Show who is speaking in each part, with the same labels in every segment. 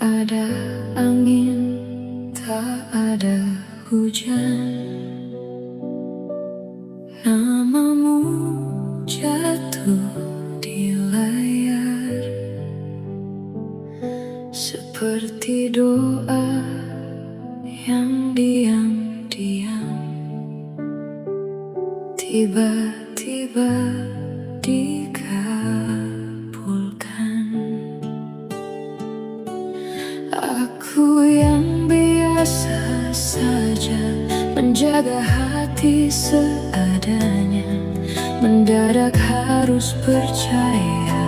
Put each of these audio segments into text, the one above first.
Speaker 1: ada angin, tak ada hujan. Namamu jatuh di layar, seperti doa yang diam-diam tiba-tiba dikabulkan. Aku yang biasa saja menjaga hati seadanya, mendadak harus percaya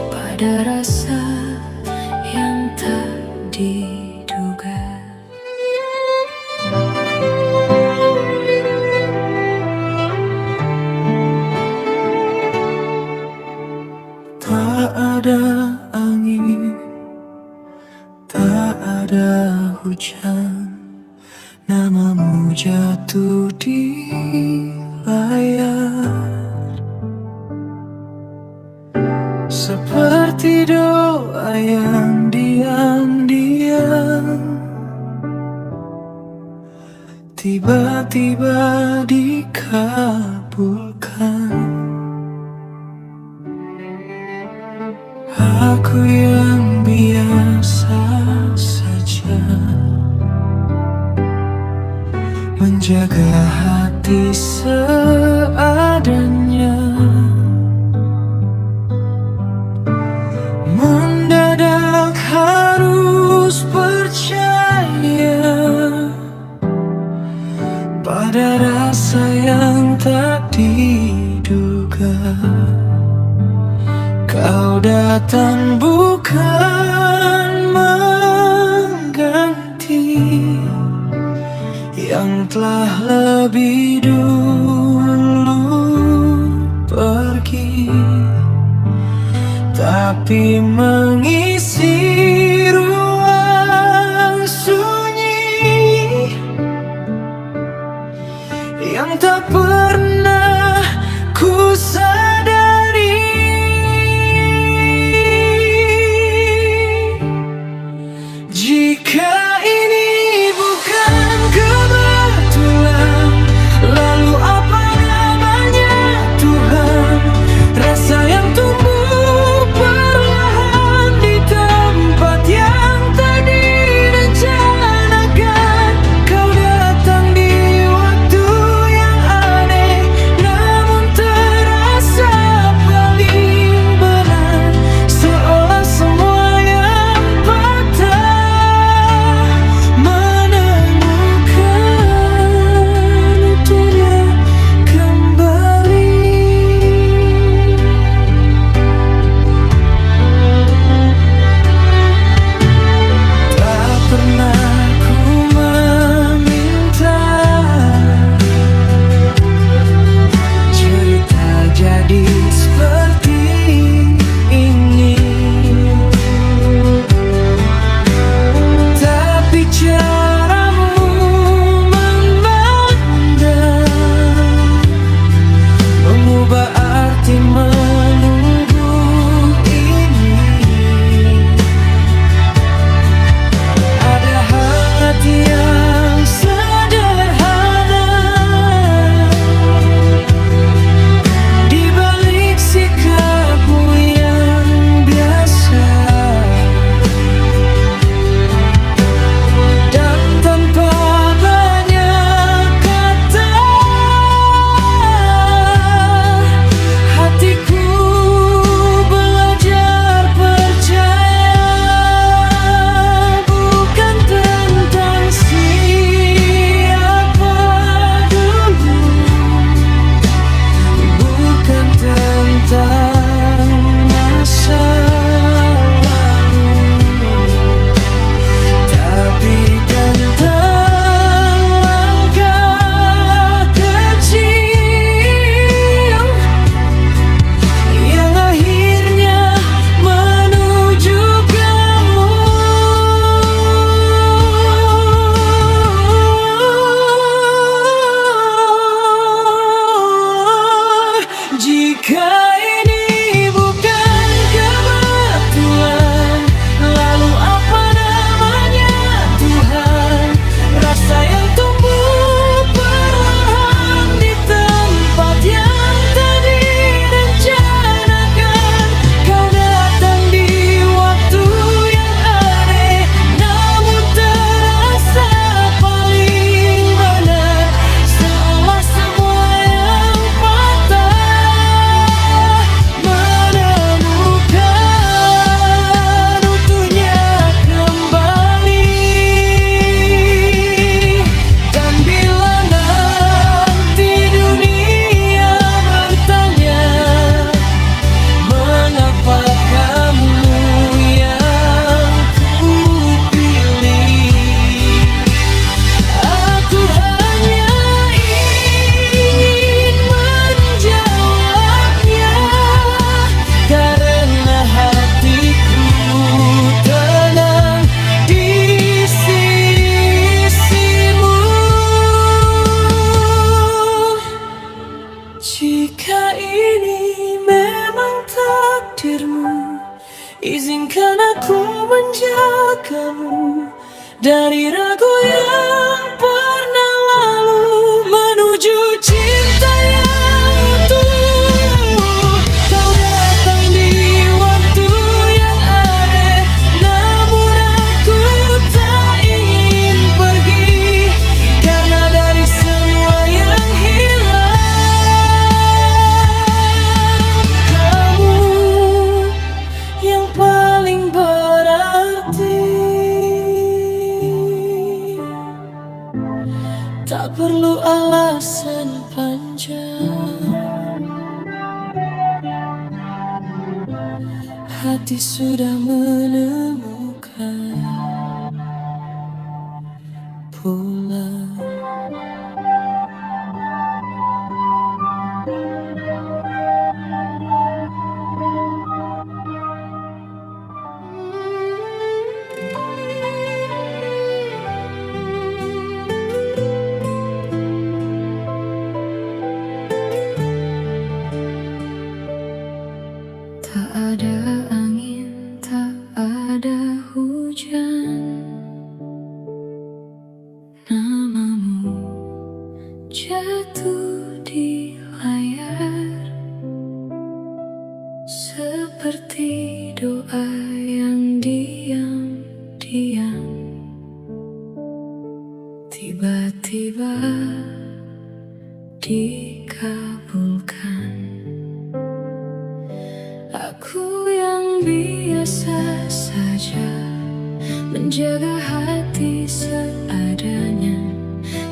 Speaker 1: pada rasa yang tak diduga.
Speaker 2: Tak ada angin, tak ada hujan, namamu jatuh di layar, seperti doa yang diam-diam tiba-tiba dikabulkan. Aku yang biasa saja menjaga hati seadanya, mendadak harus percaya pada rasa yang tak diduga. Kau datang bukan mengganti yang telah lebih dulu pergi, tapi mengisi ruang sunyi yang tak pernah ku sadari. Jika ini bukan kebetulan, lalu apa namanya Tuhan? Rasa yang tumbuh perlahan di tempat yang tak direncanakan. Kau datang di waktu yang aneh, Izinkan aku menjagamu dari ragu yang pernah lalu, menuju cinta yang utuh. Kau datang di waktu yang aneh, namun aku tak ingin pergi, karena dari semua yang hilang, kamu yang paling berarti. Tak perlu alasan panjang, hati sudah menemukan pulang.
Speaker 1: Tak ada angin, tak ada hujan, namamu jatuh di layar, seperti doa yang diam-diam tiba-tiba dikabulkan. Aku yang biasa saja menjaga hati seadanya,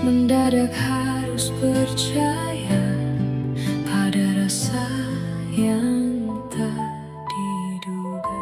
Speaker 1: mendadak harus percaya pada rasa yang tak diduga.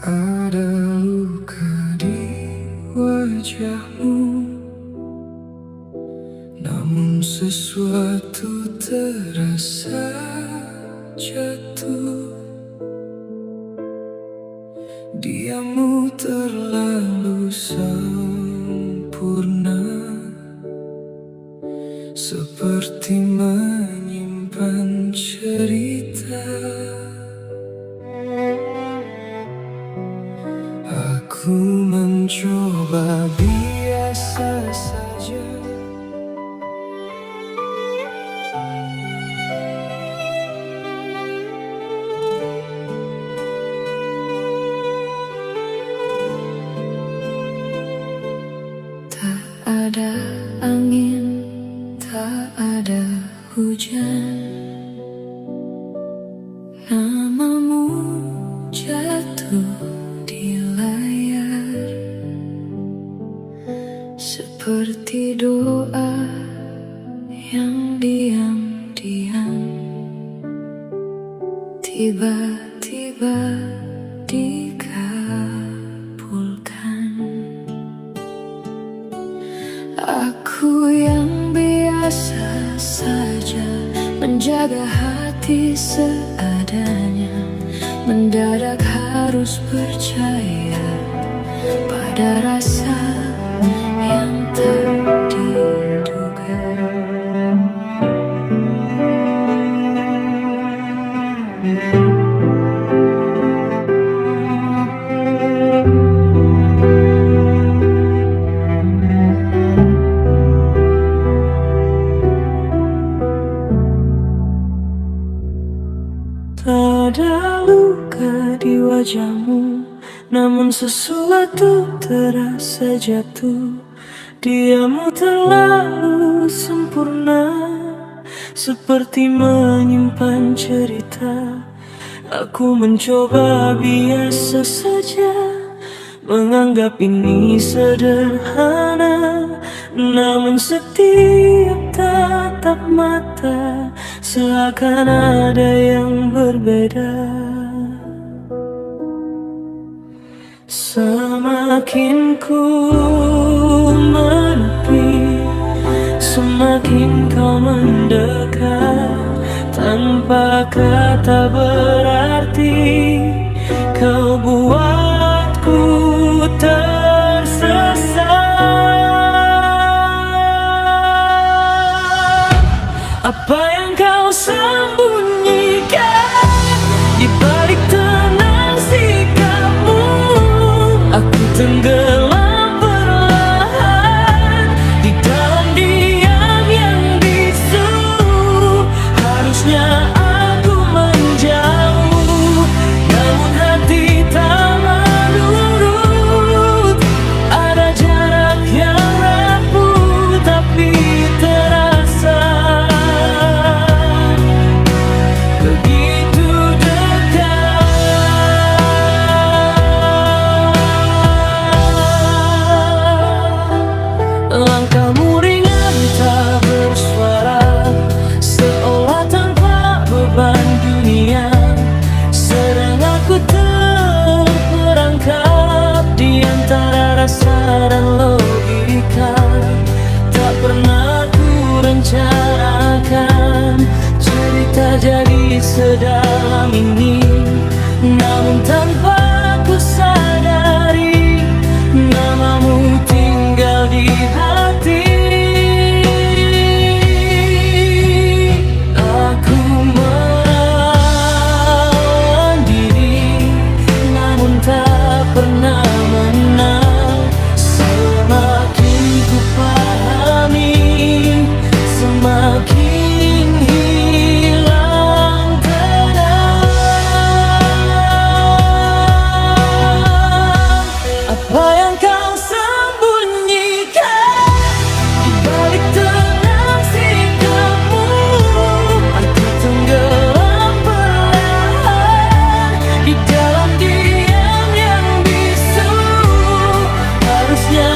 Speaker 2: Ada luka di wajahmu, namun sesuatu terasa jatuh. Diammu terlalu sempurna, seperti menyimpan cerita. Aku mencoba biasa saja,
Speaker 1: Tak ada angin, tak ada hujan, namamu jatuh di layar, seperti doa yang diam-diam tiba-tiba dikabulkan. Aku yang biasa saja menjaga hati seadanya, mendadak harus percaya pada rasa yang tak diduga.
Speaker 2: tak ada luka di wajahmu, namun sesuatu terasa jatuh. Diammu terlalu sempurna, seperti menyimpan cerita. Aku mencoba biasa saja, menganggap ini sederhana, namun setiap tatap mata seakan ada yang berbeda. Semakin ku menepi, kata berarti, kau buatku tersesat. Apa yang kau sembunyikan di balik tenang sikapmu? Aku tenggelam perlahan di dalam diam yang bisu. Harusnya aku menjauh, namun hati tak menurut. Ada jarak yang rapuh tapi terasa begitu dekat. Langkahmu ringan tak bersuara, seolah tanpa beban dunia. Sedang aku terperangkap di antara rasa dan logika. Tak pernah ku rencanakan cerita jadi sedalam ini, namun tanpa ku sadari namamu tinggal di hati. Aku melawan diri, namun tak pernah menang. Semakin ku pahami, semakin hilang tenang. Apa yang kau sembunyikan di balik tenang sikapmu? Aku tenggelam perlahan di dalam diam yang bisu. Harusnya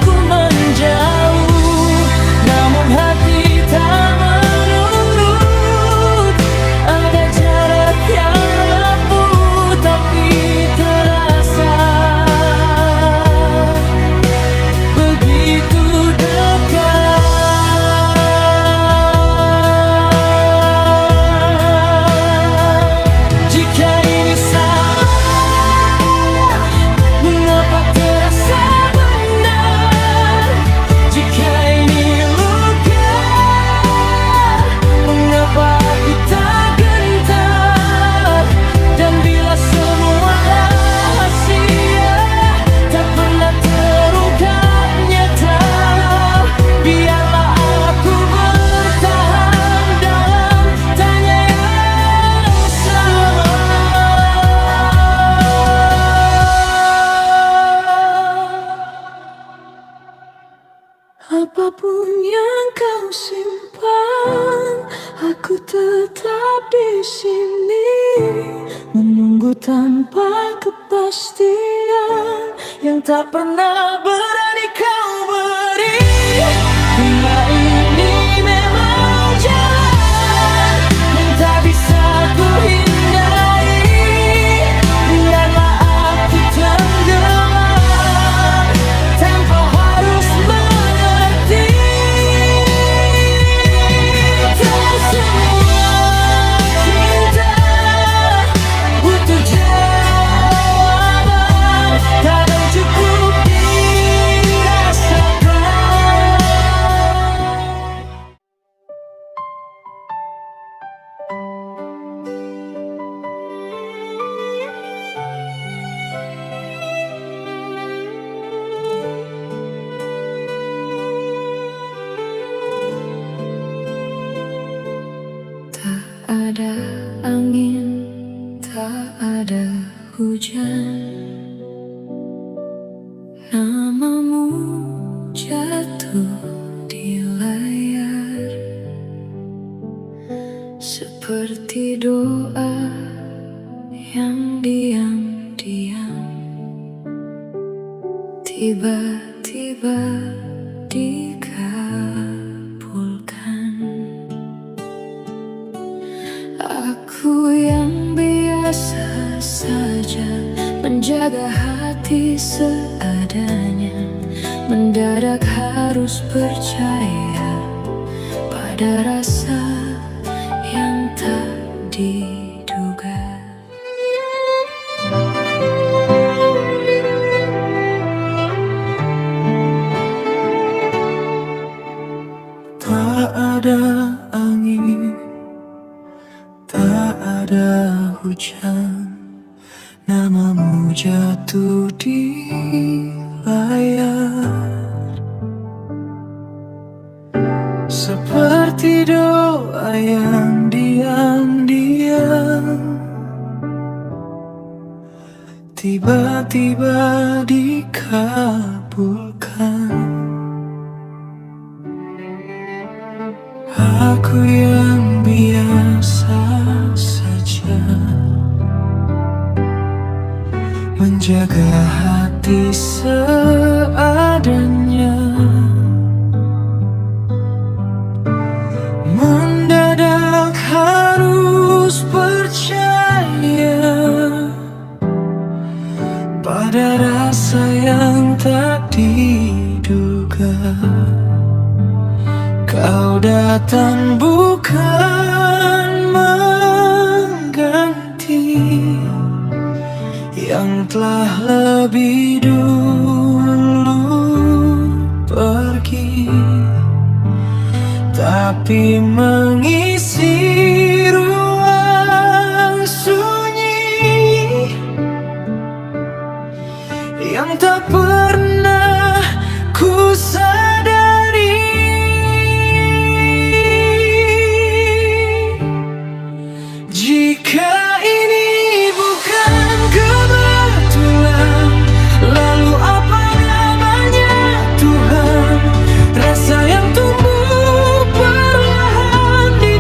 Speaker 2: aku menjauh, namun hati tak menurut. Ada jarak yang rapuh tapi terasa begitu dekat. Jika ini salah, mengapa terasa benar? Jika ini luka, mengapa aku tak gentar? Dan bila semua rahasia tak pernah terungkap nyata, biarlah aku bertahan dalam tanya yang sama. Apapun yang kau simpan, aku tetap di sini menunggu tanpa kepastian yang tak pernah berani kau beri. Bila ini memang jalan yang tak bisa ku hindari, biarlah aku tenggelam tanpa harus mengerti. Tak semua cinta butuh jawaban, kadang cukup dirasakan.
Speaker 1: Tak ada angin, tak ada hujan, namamu jatuh di layar seperti doa yang diam-diam tiba-tiba dikabulkan. Aku yang biasa saja menjaga hati seadanya, mendadak harus percaya pada rasa yang tak diduga.
Speaker 2: Tak ada angin, tak ada hujan, namamu jatuh di layar. Seperti doa yang diam-diam tiba-tiba dikabulkan. Aku yang biasa saja menjaga hati seadanya. Mendadak harus percaya pada rasa yang tak diduga. Kau datang bukan mengganti yang telah lebih dulu pergi, tapi mengisi ruang sunyi yang tak pernah ku sadari. Jika ini bukan kebetulan, lalu apa namanya Tuhan? Rasa yang tumbuh perlahan di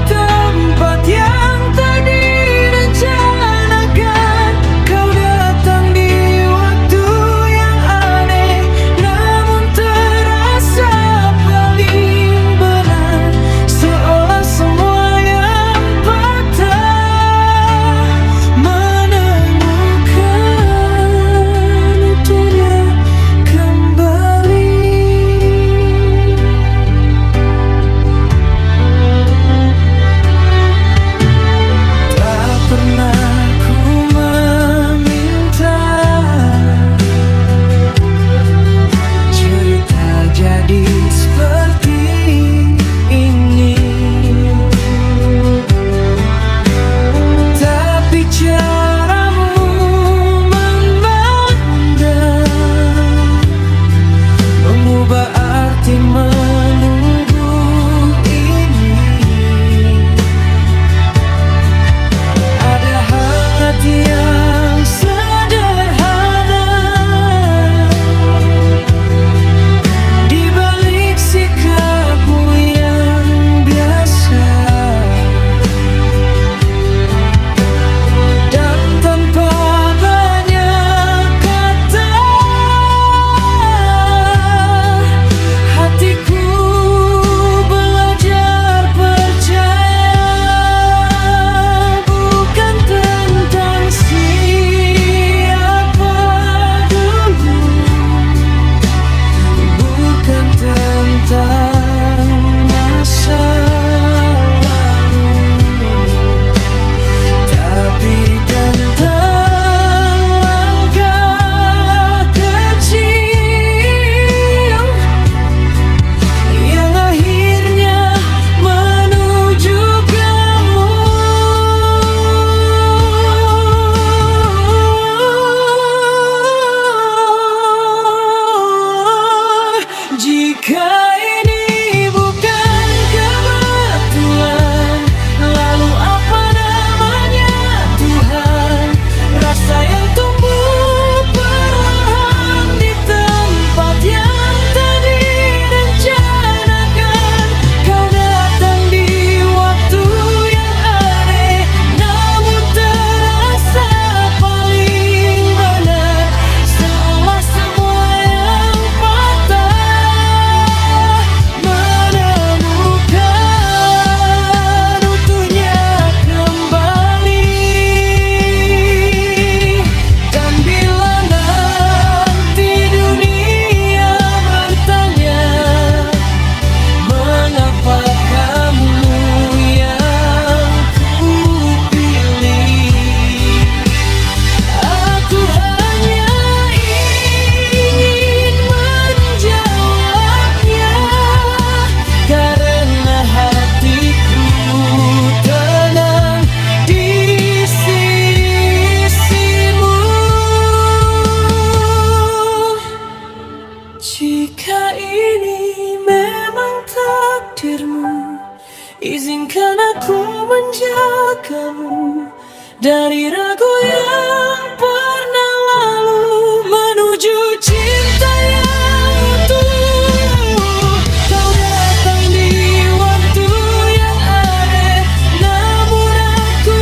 Speaker 2: Izinkan aku menjagamu dari ragu yang pernah lalu, menuju cinta yang utuh. Kau datang di waktu yang aneh, namun aku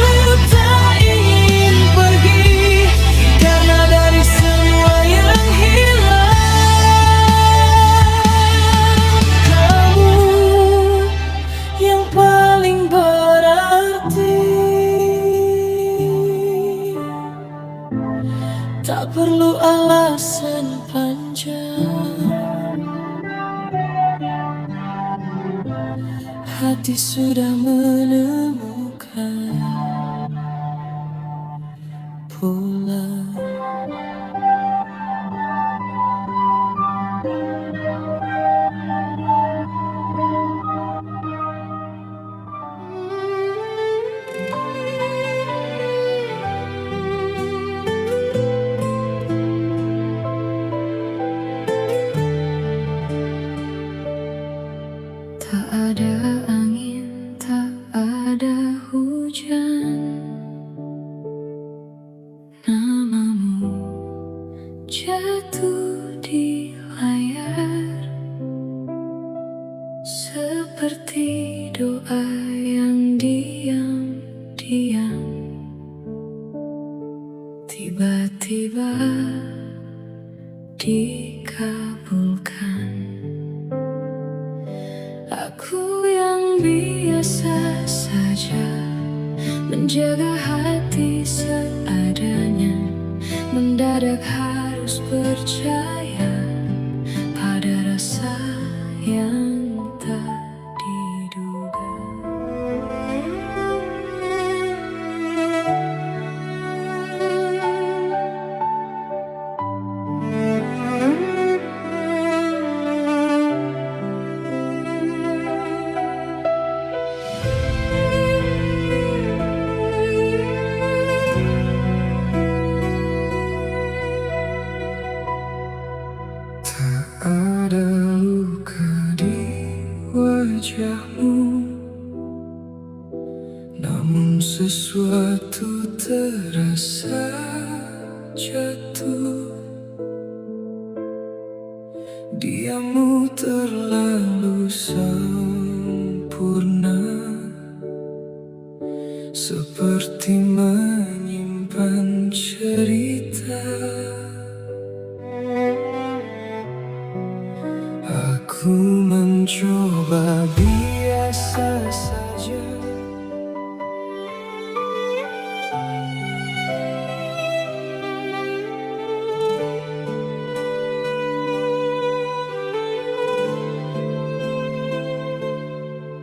Speaker 2: tak ingin pergi, karena dari semua yang hilang, kamu yang paling berarti. Tak perlu alasan panjang, hati sudah menemukan pulang.
Speaker 1: Tak ada angin, tak ada hujan, namamu jatuh di layar, seperti doa yang diam-diam tiba-tiba dikabulkan. Aku yang biasa saja menjaga hati seadanya, mendadak harus percaya pada rasa yang tak diduga.
Speaker 2: Ada luka di wajahmu, namun sesuatu terasa jatuh. Diammu terlalu sempurna, seperti menyimpan cerita. Aku mencoba biasa saja,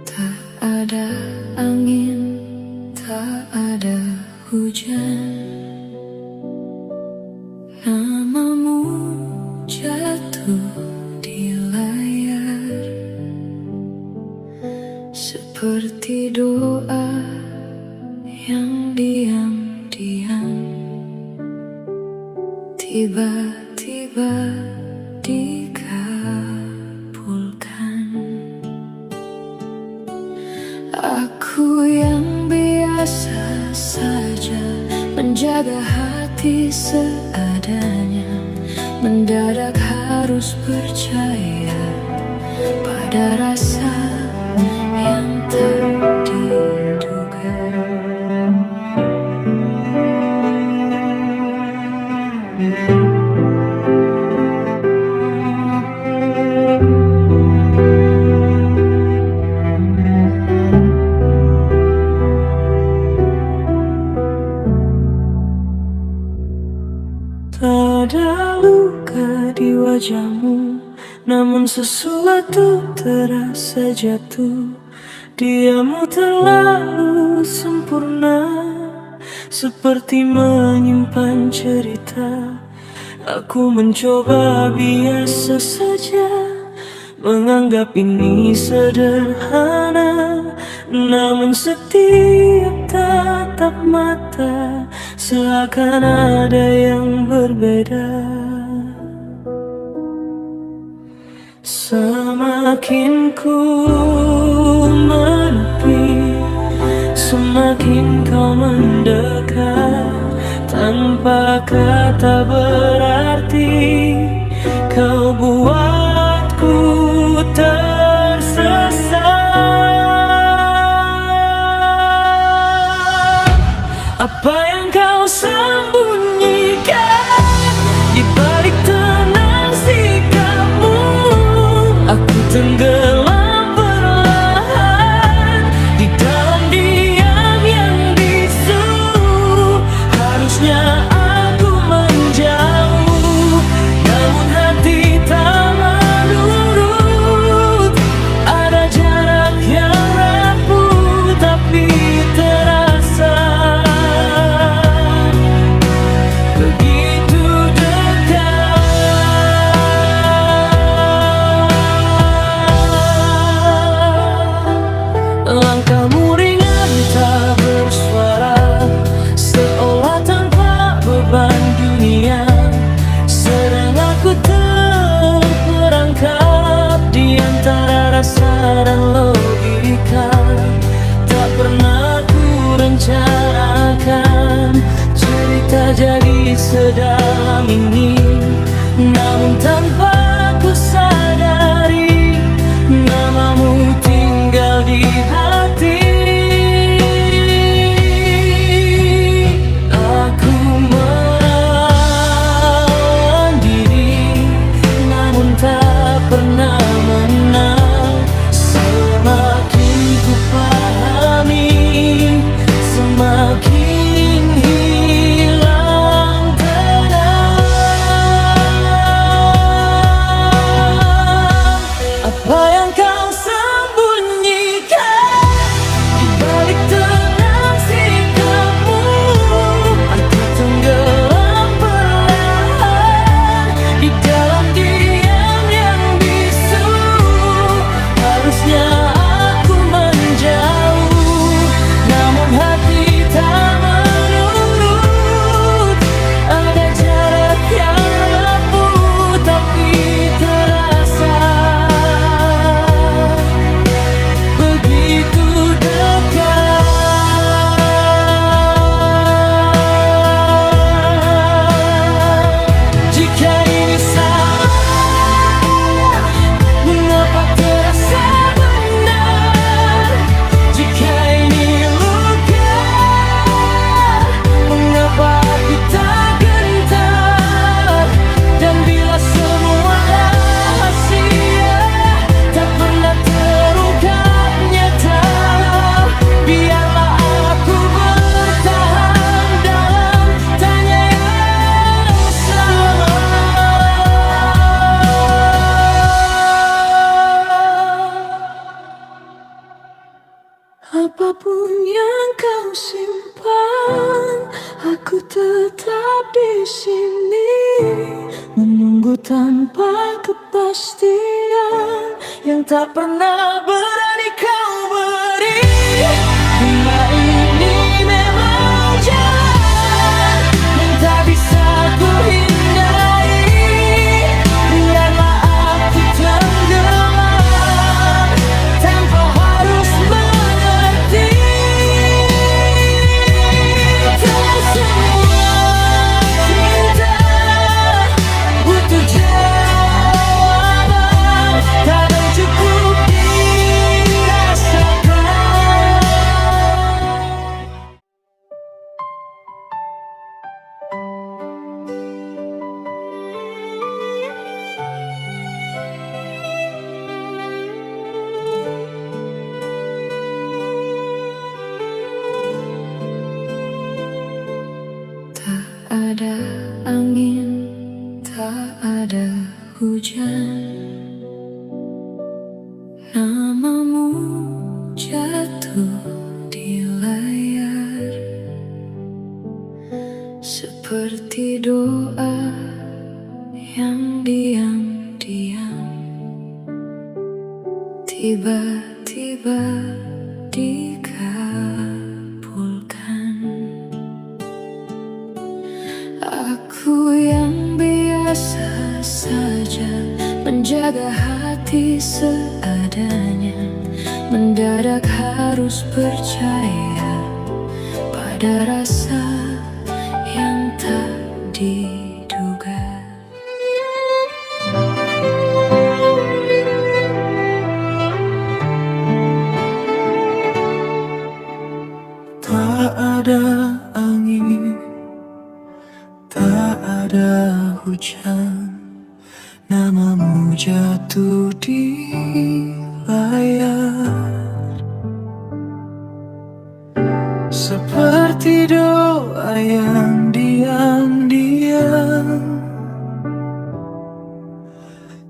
Speaker 1: Tak ada angin, tak ada hujan, namamu jatuh di layar, seperti doa yang diam-diam tiba-tiba dikabulkan. Aku yang biasa saja menjaga hati seadanya, mendadak harus percaya pada rasa yang tak diduga.
Speaker 2: tak ada luka di wajahmu, namun sesuatu terasa jatuh. Diammu terlalu sempurna, seperti menyimpan cerita. Aku mencoba biasa saja, menganggap ini sederhana, namun setiap tatap mata seakan ada yang berbeda. Semakin ku menepi, Semakin kau mendekat, tanpa kata berarti, kau buatku tersesat. Apa yang kau sembunyikan di balik tenang sikapmu? Aku tenggelam perlahan di dalam diam yang bisu. Harusnya aku menjauh, namun hati tak menurut. Ada jarak yang rapuh tapi terasa begitu dekat. Langkahmu ringan tak bersuara, seolah tanpa beban dunia. Sedang aku terperangkap di antara rasa dan logika. Tak pernah ku rencanakan cerita jadi sedalam ini, namun tanpa ku sadari namamu tinggal di hati. Aku melawan diri, namun tak pernah menang. Semakin ku pahami, semakin hilang tenang. Apa yang kau sembunyikan di balik tenang sikapmu? Aku tenggelam perlahan di dalam diam yang bisu. Harusnya aku menjauh, namun hati tak menurut. Ada jarak yang rapuh tapi terasa begitu dekat. Jika ini salah, mengapa terasa benar? Jika ini luka, mengapa aku tak gentar? Dan bila semua rahasia tak pernah terungkap nyata, biarlah aku bertahan dalam tanya yang sama. Apapun yang kau simpan, aku tetap di sini, menunggu tanpa kepastian yang tak pernah berani kau beri. Bila ini memang jalan yang tak bisa ku hindari, biarlah aku tenggelam tanpa harus mengerti. Tak semua cinta butuh jawaban, kadang cukup dirasakan.
Speaker 1: Tak ada angin, tak ada hujan, namamu jatuh di layar seperti doa yang diam-diam tiba-tiba dikabulkan. Aku yang biasa saja menjaga hati seadanya, mendadak harus percaya pada rasa yang tak diduga.
Speaker 2: Tak ada angin, tak ada hujan, namamu jatuh di layar. Seperti doa yang diam-diam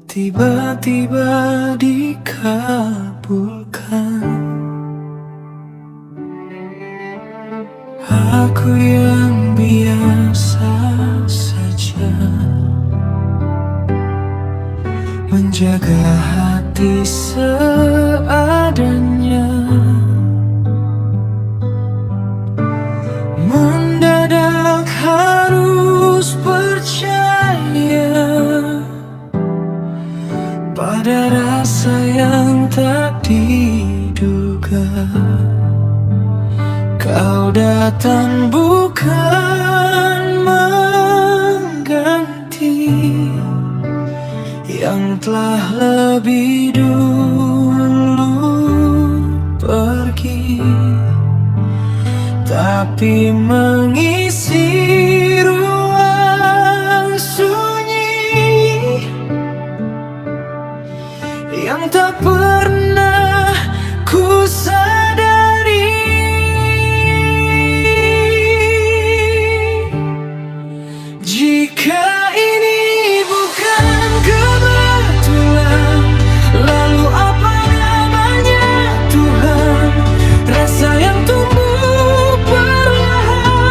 Speaker 2: tiba-tiba dikabulkan. Aku yang biasa saja menjaga hati seadanya, mendadak harus percaya pada rasa yang tak diduga. Kau datang bukan mengganti yang telah lebih dulu pergi, tapi mengisi ruang sunyi yang tak pernah ku sadari. Jika ini bukan kebetulan, lalu apa namanya Tuhan? Rasa yang tumbuh perlahan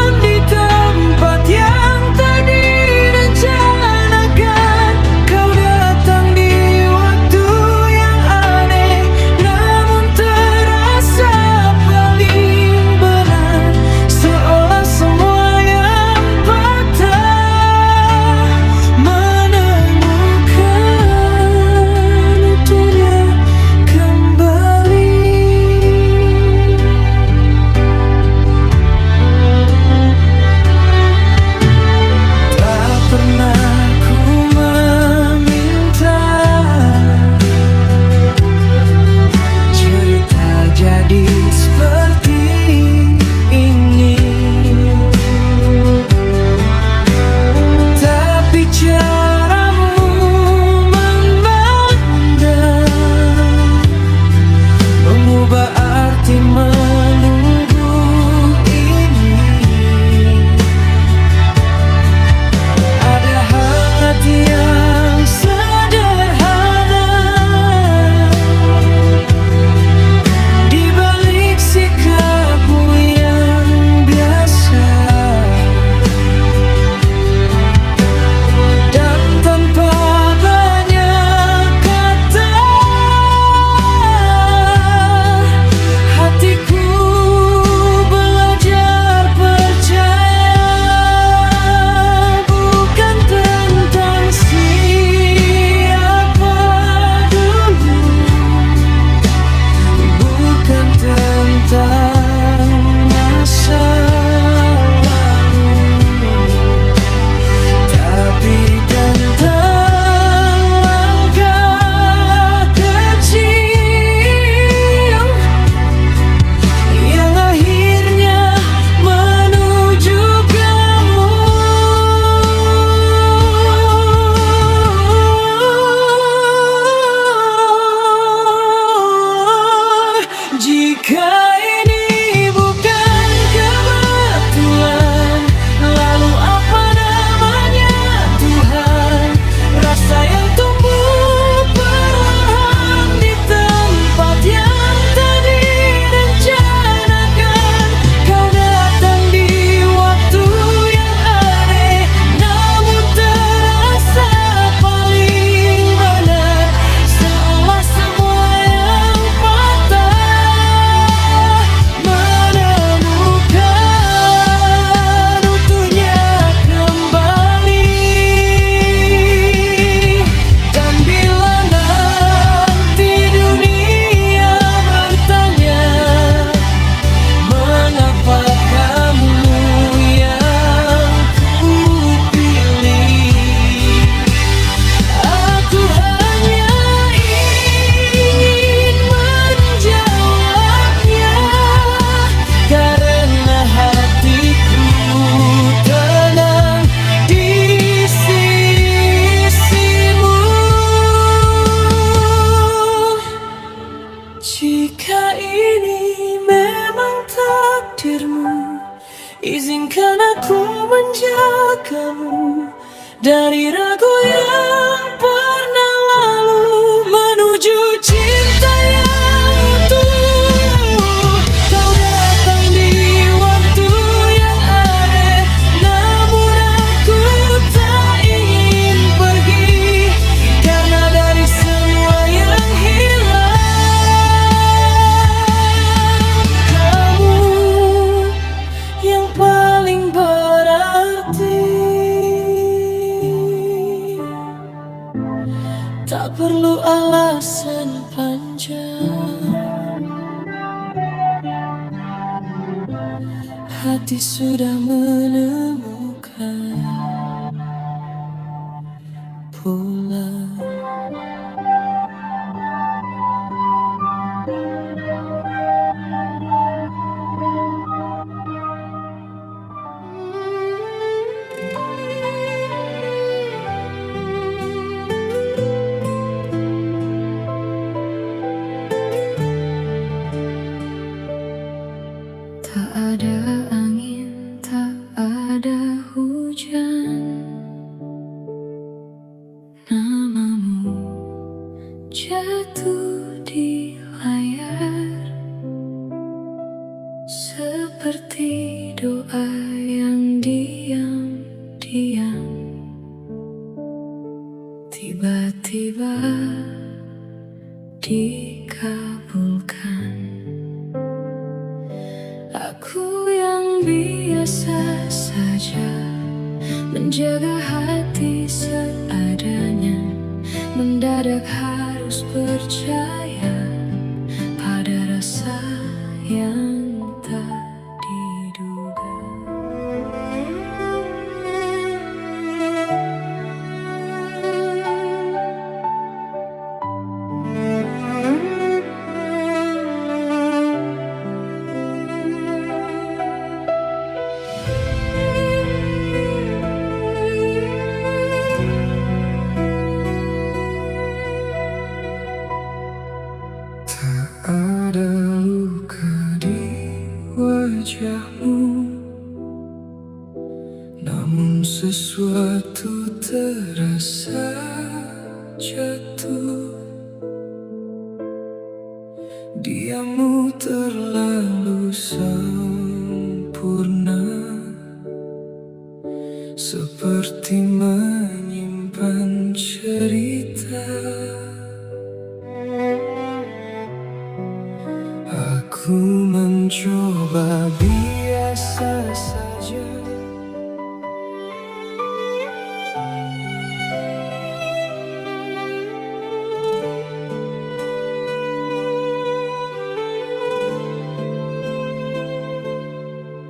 Speaker 2: Jika ini memang takdirmu, izinkan aku menjagamu dari ragu yang pernah lalu menuju cinta yang utuh. Kau datang di waktu yang aneh, namun aku tak ingin pergi, karena dari semua yang hilang, kamu yang paling berarti. Tak perlu alasan panjang, hati sudah menemukan pulang.
Speaker 1: Tak ada angin, tak ada hujan, namamu jatuh di layar seperti doa yang diam-diam tiba-tiba dikabulkan. Aku yang biasa saja menjaga hati seadanya, mendadak harus percaya pada rasa yang tak diduga.
Speaker 2: Ada luka di wajahmu, namun sesuatu terasa jatuh. Diammu terlalu sempurna, seperti menyimpan cerita. Aku mencoba biasa saja,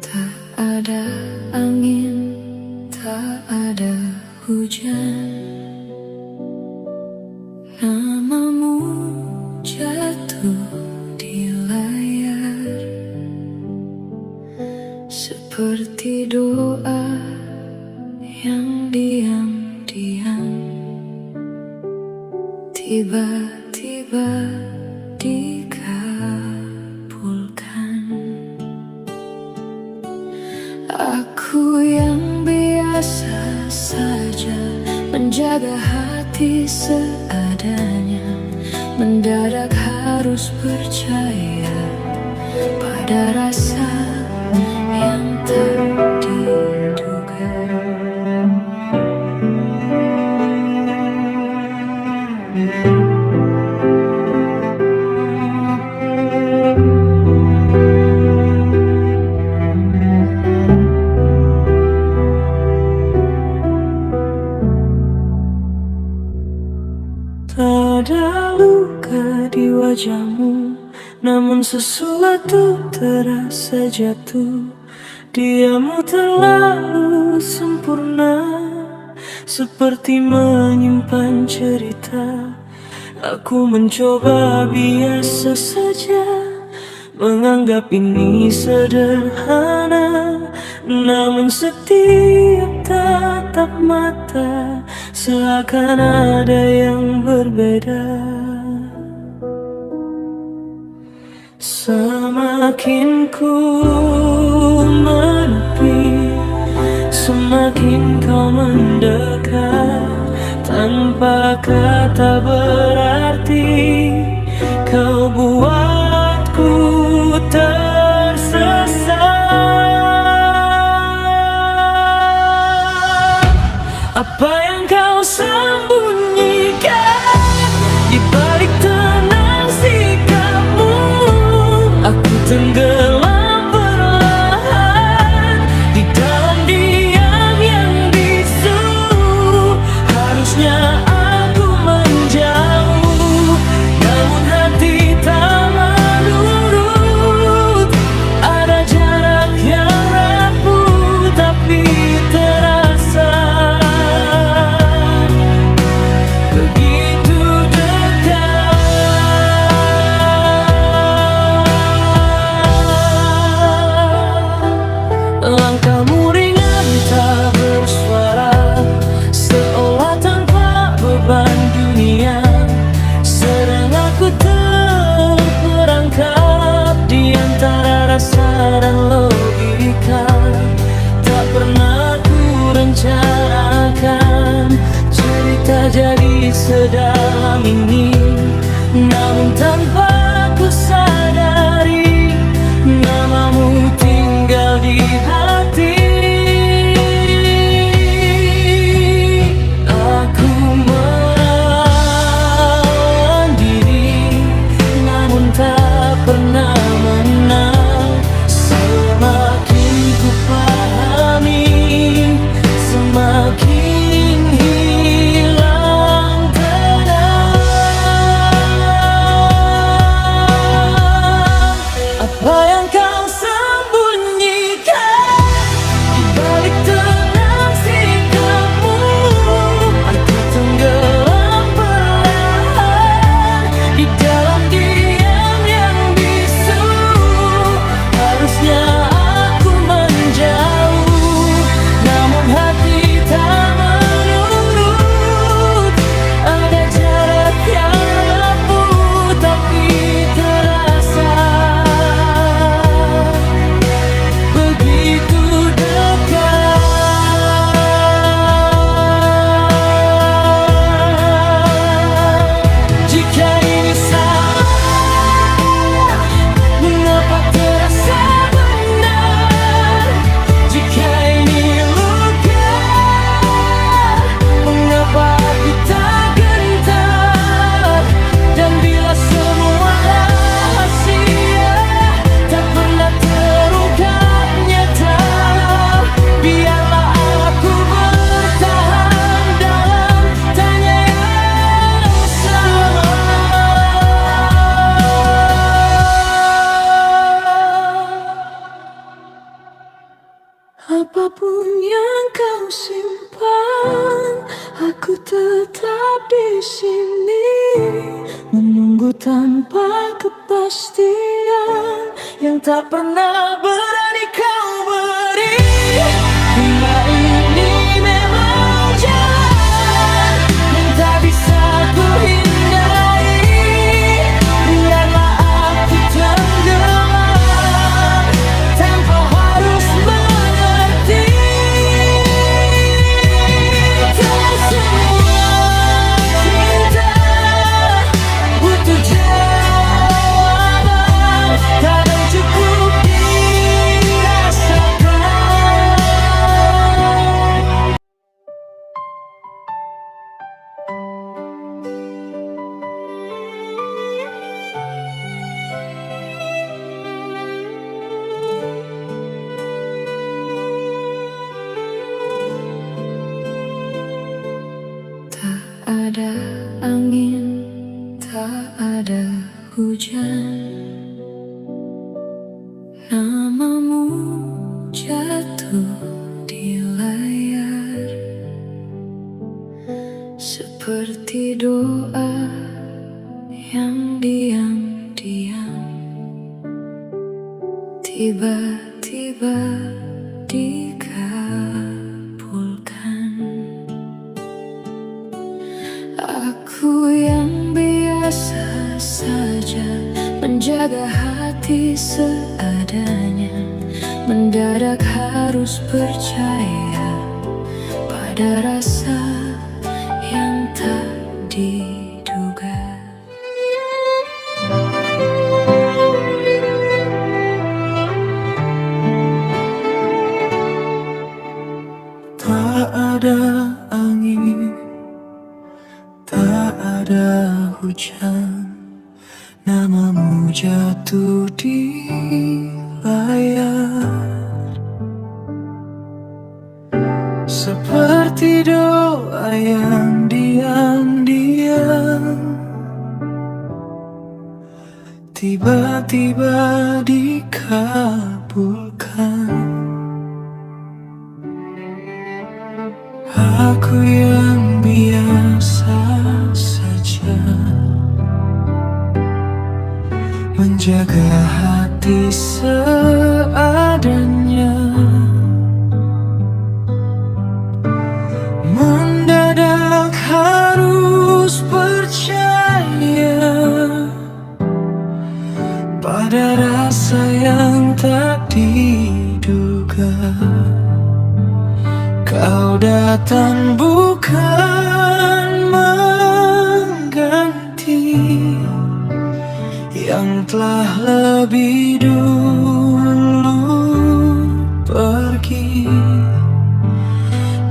Speaker 1: Tak ada angin, tak ada hujan, namamu jatuh di layar seperti doa yang diam-diam tiba-tiba dikabulkan. Aku yang biasa saja menjaga hati seadanya, mendadak harus percaya pada rasa yang tak diduga.
Speaker 2: tak ada luka di wajahmu, namun sesuatu terasa jatuh. Diammu terlalu sempurna, seperti menyimpan cerita. Aku mencoba biasa saja, menganggap ini sederhana. Namun setiap tatap mata seakan ada yang berbeda. Semakin ku menepi, semakin kau mendekat. Tanpa kata berarti, kau buatku tersesat. Apa yang kau sembunyikan di balik tenang sikapmu? Aku tenggelam perlahan di dalam diam yang bisu. Harusnya aku menjauh, namun hati tak menurut. Ada jarak yang rapuh tapi terasa begitu dekat. Langkahmu ringan tak bersuara, seolah tanpa beban dunia. Sedang aku terperangkap di antara rasa dan logika. Tak pernah ku rencanakan cerita jadi sedalam ini, namun tanpa ku sadari namamu tinggal di hati. Aku melawan diri, namun tak pernah menang. Semakin ku pahami, semakin hilang tenang. Apa yang kau sembunyikan di balik tenang sikapmu? Aku tenggelam perlahan di dalam diam yang bisu. Harusnya aku menjauh, namun hati tak menurut. Ada jarak yang rapuh tapi terasa begitu dekat. Jika ini salah, mengapa terasa benar? Jika ini luka, mengapa aku tak gentar? Dan bila semua rahasia tak pernah terungkap nyata, biarlah aku bertahan dalam tanya yang sama. Apapun yang kau simpan, aku tetap di sini menunggu tanpa kepastian yang tak pernah berani kau beri. Bila ini memang jalan yang tak bisa ku hindari, biarlah aku tenggelam tanpa harus mengerti. Tak semua cinta butuh jawaban, kadang cukup dirasakan. Tak ada angin, tak ada hujan, namamu jatuh di layar seperti doa yang diam-diam tiba-tiba dikabulkan. Aku yang biasa saja menjaga hati hati seadanya, mendadak harus percaya pada rasa yang tak diduga.
Speaker 1: Tak ada angin, tak ada hujan, namamu jatuh di layar, seperti doa yang diam-diam tiba-tiba dikabulkan. Aku yang biasa saja menjaga hati seadanya, mendadak harus percaya pada rasa yang tak diduga. Kau datang bukan mengganti yang telah lebih dulu pergi,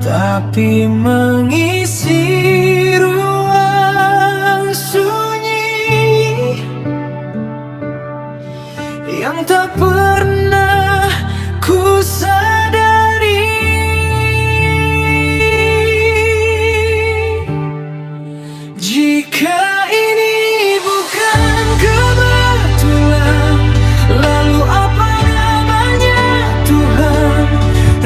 Speaker 1: tapi mengisi ruang sunyi yang tak pernah ku sadari. Jika ini bukan kebetulan, lalu apa namanya Tuhan?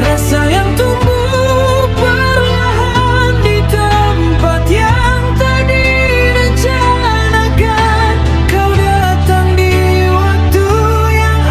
Speaker 1: Rasa yang tumbuh perlahan di tempat yang tak direncanakan. Kau datang di waktu yang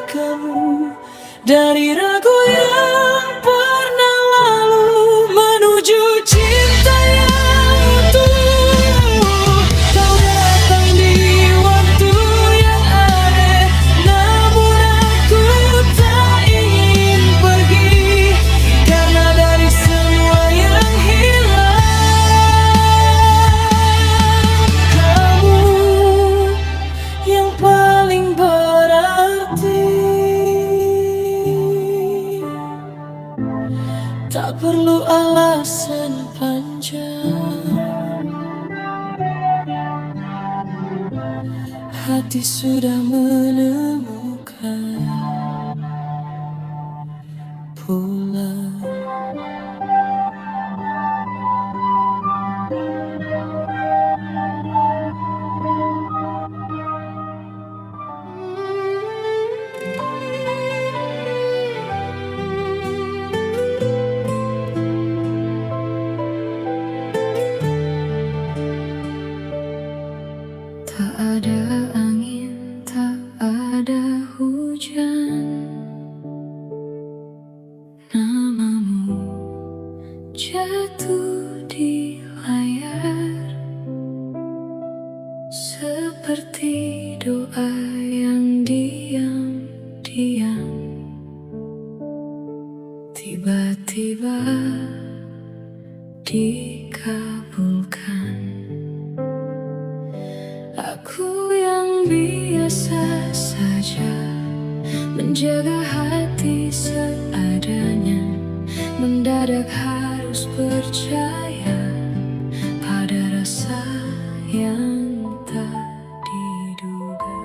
Speaker 1: kamu dari ragu yang pernah lalu menuju cinta yang utuh. Kau datang di waktu yang aneh, namun aku tak ingin pergi, karena dari semua yang hilang, kamu yang paling berarti. Tak perlu alasan panjang, hati sudah menemukan pulang.
Speaker 2: Tak ada angin, tak ada hujan, namamu jatuh di layar, seperti doa yang diam-diam tiba-tiba dikabulkan. Aku yang biasa saja menjaga hati seadanya, mendadak harus percaya pada rasa yang tak diduga.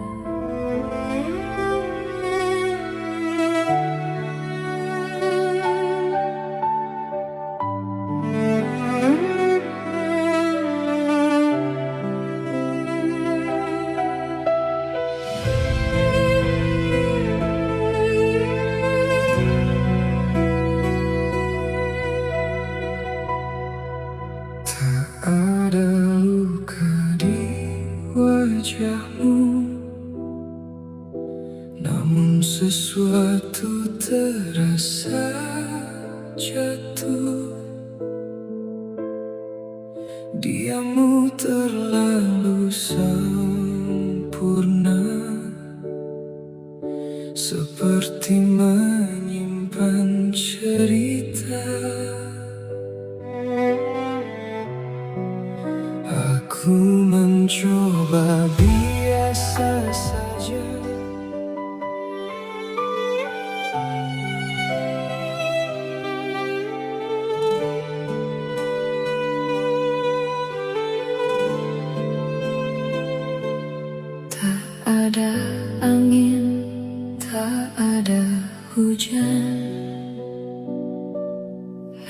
Speaker 1: Ada luka di wajahmu, namun sesuatu terasa jatuh. Diammu terlalu sempurna, seperti menyimpan cerita. Aku mencoba biasa saja,
Speaker 2: Tak ada angin, tak ada hujan,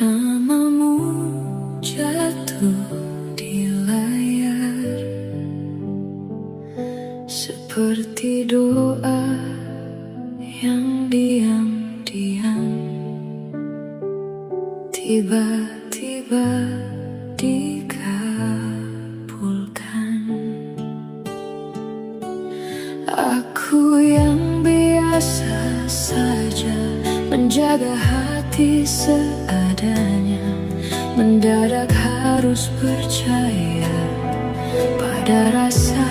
Speaker 2: namamu jatuh di layar, seperti doa yang diam-diam tiba-tiba dikabulkan. Aku yang biasa saja menjaga hati seadanya, mendadak harus percaya pada rasa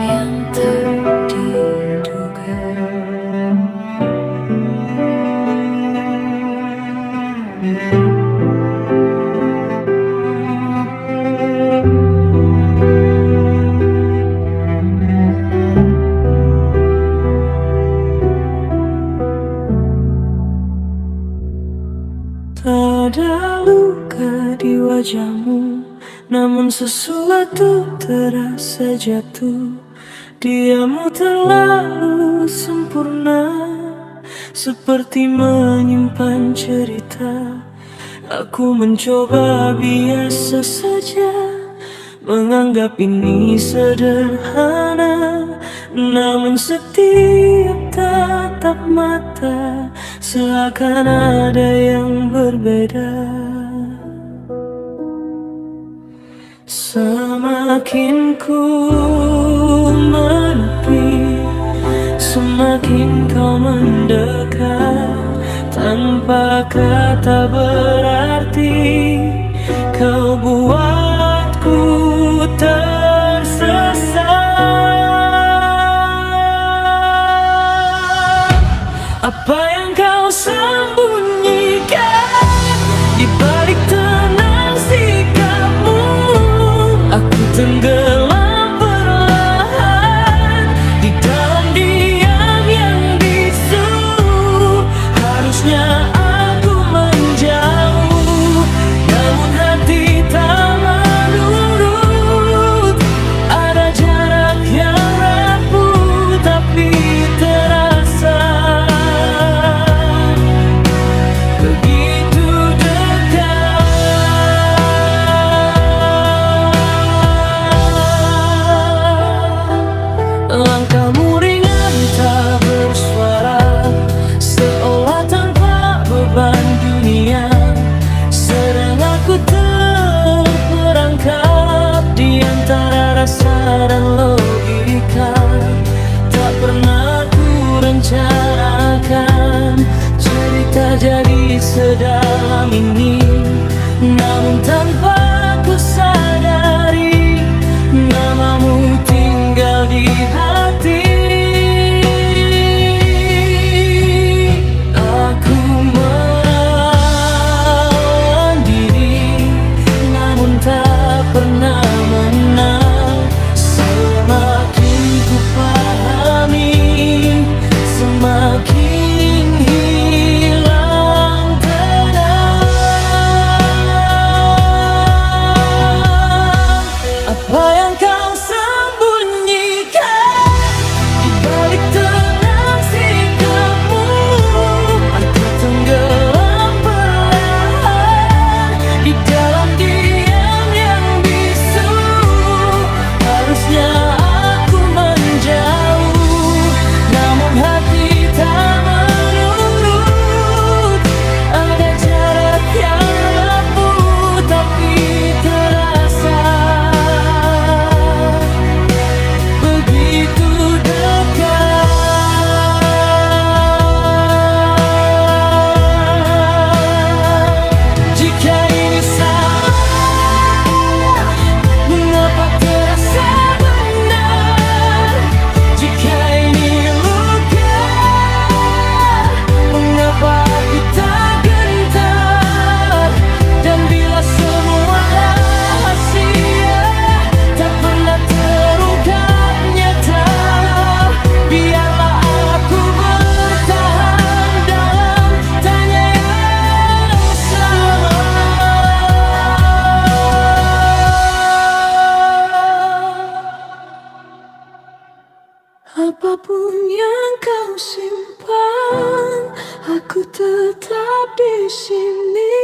Speaker 2: yang tak diduga.
Speaker 1: tak ada luka di wajahmu, namun sesuatu terasa jatuh. Diammu terlalu sempurna, seperti menyimpan cerita. Aku mencoba biasa saja, menganggap ini sederhana, namun setiap tatap mata seakan ada yang berbeda. Semakin ku menepi, semakin kau mendekat. Tanpa kata berarti kau buatku tersesat. Apa yang kau sembunyikan di balik tenang sikapmu? Aku tenggelam perlahan di dalam diam yang bisu. Harusnya aku menjauh, namun hati tak menurut. Ada jarak yang rapuh tapi terasa begitu dekat. Langkahmu ringan tak bersuara, seolah tanpa beban dunia. Sedang aku terperangkap di antara rasa dan logika. Tak pernah ku rencanakan cerita jadi sedalam ini, namun tanpa ku sadari namamu tinggal di hati. Aku melawan diri, namun tak pernah menang. Semakin ku pahami, semakin hilang tenang. Apa yang kau sembunyikan di balik tenang sikapmu? Aku tenggelam perlahan di dalam diam yang bisu. Harusnya aku menjauh, namun hati tak menurut. Ada jarak yang rapuh tapi terasa begitu dekat. Jika ini salah, mengapa terasa benar? Jika ini luka, mengapa aku tak gentar? Dan bila semua rahasia tak pernah terungkap nyata, biarlah aku bertahan dalam tanya yang sama. Apapun yang kau simpan, aku tetap di sini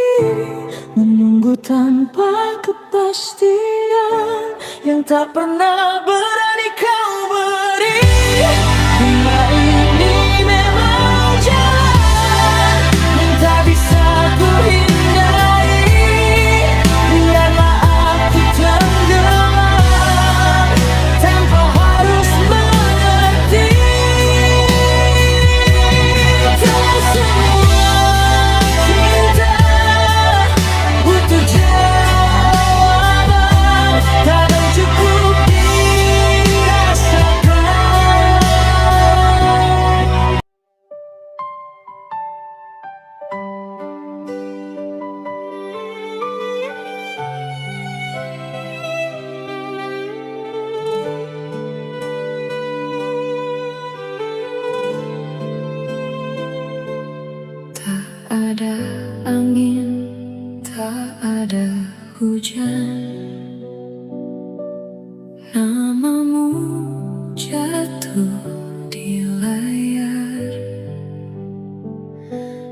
Speaker 1: menunggu tanpa kepastian yang tak pernah berani kau beri. Bila ini memang jalan yang tak bisa ku hindari, biarlah aku tenggelam tanpa harus mengerti. Tak semua cinta butuh jawaban, kadang cukup dirasakan. Tak ada angin, tak ada hujan, namamu jatuh di layar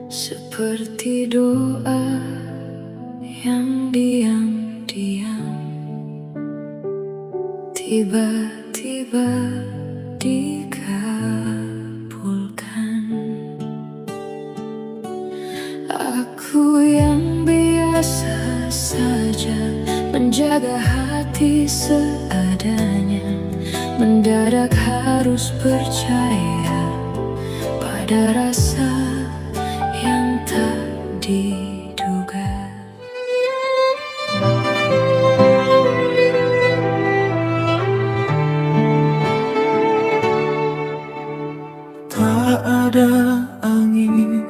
Speaker 1: seperti doa yang diam-diam tiba-tiba dikabulkan. Aku yang biasa saja menjaga hati seadanya, mendadak harus percaya Ada rasa yang tak diduga.
Speaker 3: Tak ada angin,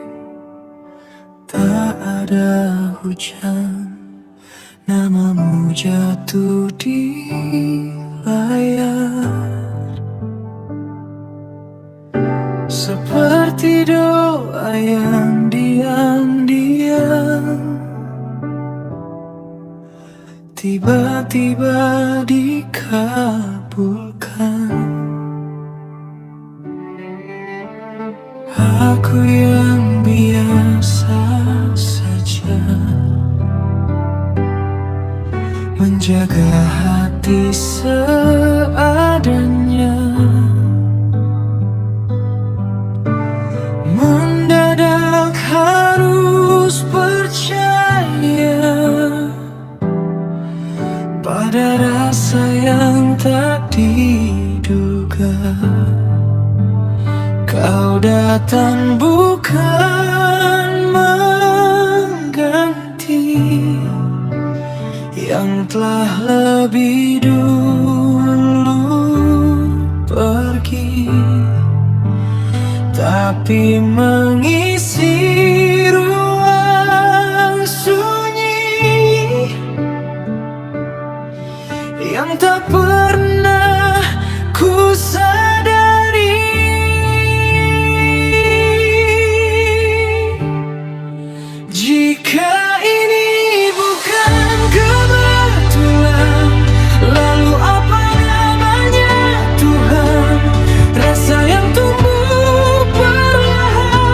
Speaker 3: tak ada hujan, namamu jatuh di layar. Seperti doa yang diam-diam tiba-tiba dikabulkan. Aku yang biasa saja menjaga hati seadanya. Mendadak harus percaya pada rasa yang tak diduga. Kau datang bukan mengganti yang telah lebih dulu pergi, tapi mengisi ruang sunyi yang tak pernah ku sadari. Jika ini bukan kebetulan, lalu apa namanya Tuhan? Rasa yang tumbuh perlahan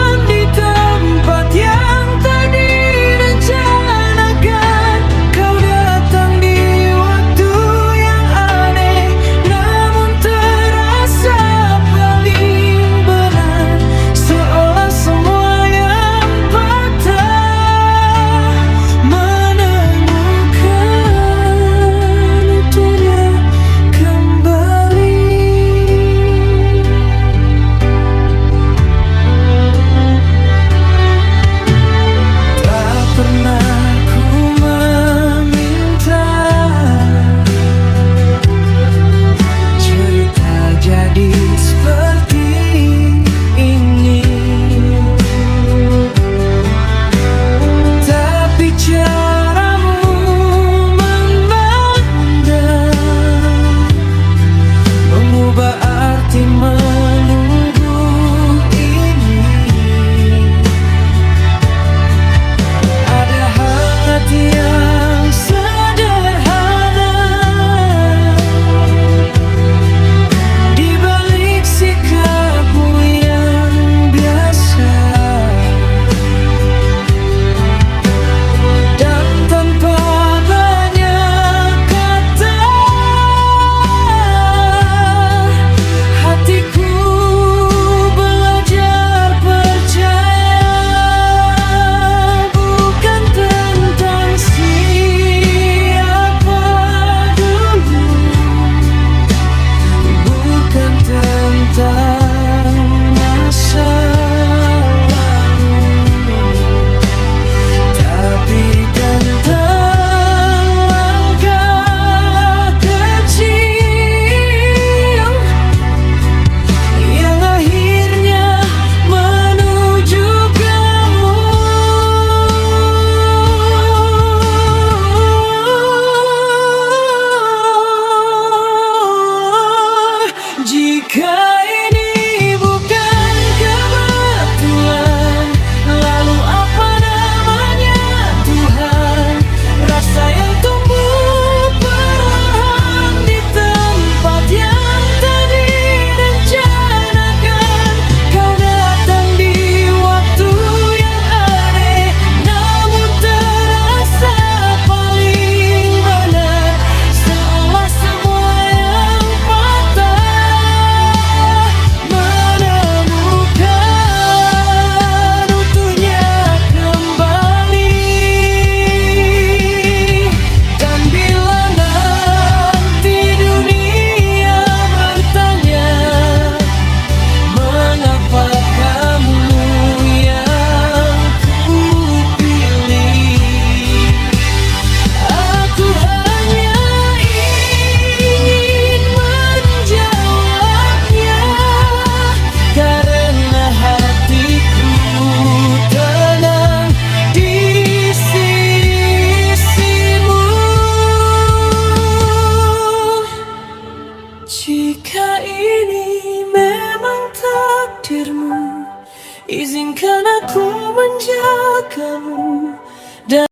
Speaker 3: Izinkan aku menjagamu